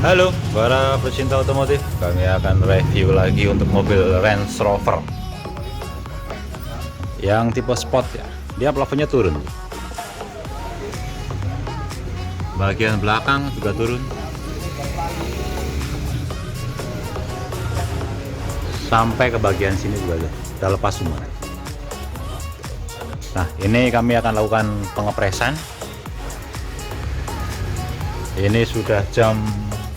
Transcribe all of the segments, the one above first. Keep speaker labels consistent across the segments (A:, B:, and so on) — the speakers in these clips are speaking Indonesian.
A: Halo para pecinta otomotif, kami akan review lagi untuk mobil Range Rover yang tipe sport ya. Dia plafonnya turun, bagian belakang juga turun, sampai ke bagian sini juga udah lepas semua. Nah, ini kami akan lakukan pengepresan. Ini sudah jam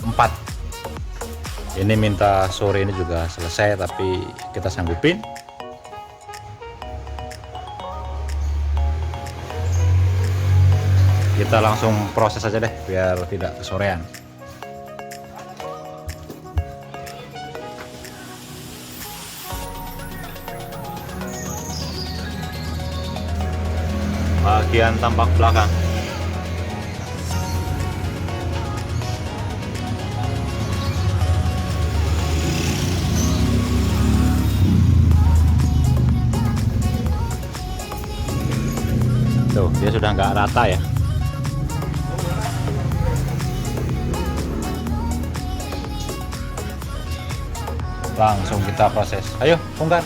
A: 4. Ini minta sore ini juga selesai, tapi kita sanggupin. Kita langsung proses aja deh biar tidak kesorean. Bagian tampak belakang. Tuh, dia sudah nggak rata ya. Langsung kita proses. Ayo, bongkar.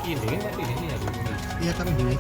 B: ini kan tapi ini ya.
C: Iya tapi gini.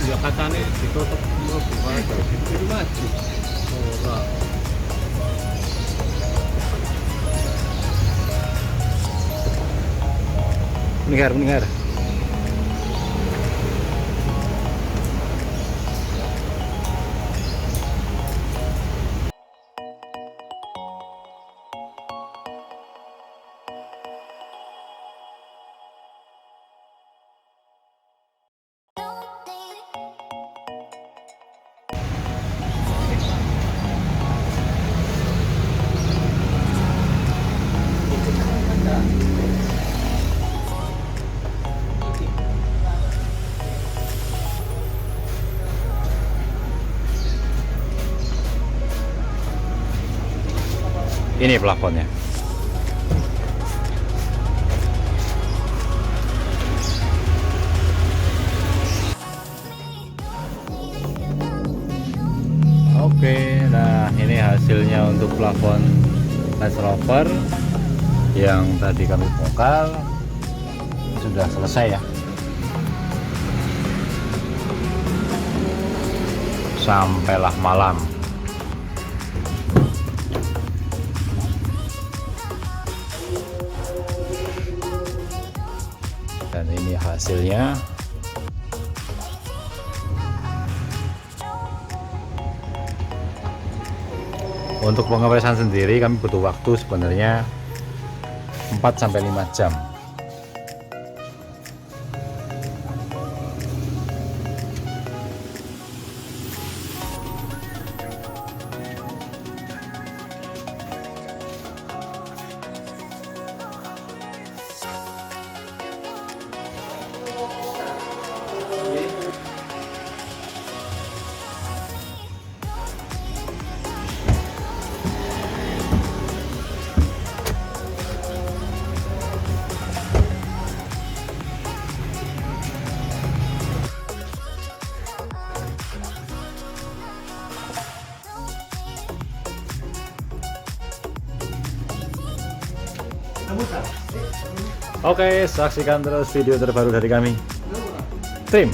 B: Ya katanya ditutup buka itu maju. Ora.
A: Mendengar. Ini plafonnya. Oke, nah ini hasilnya untuk plafon Range Rover yang tadi kami bongkar. Sudah selesai ya. Sampailah malam. Dan ini hasilnya. Untuk pengepresan sendiri kami butuh waktu sebenarnya 4-5 jam. Oke, saksikan terus video terbaru dari kami. Tim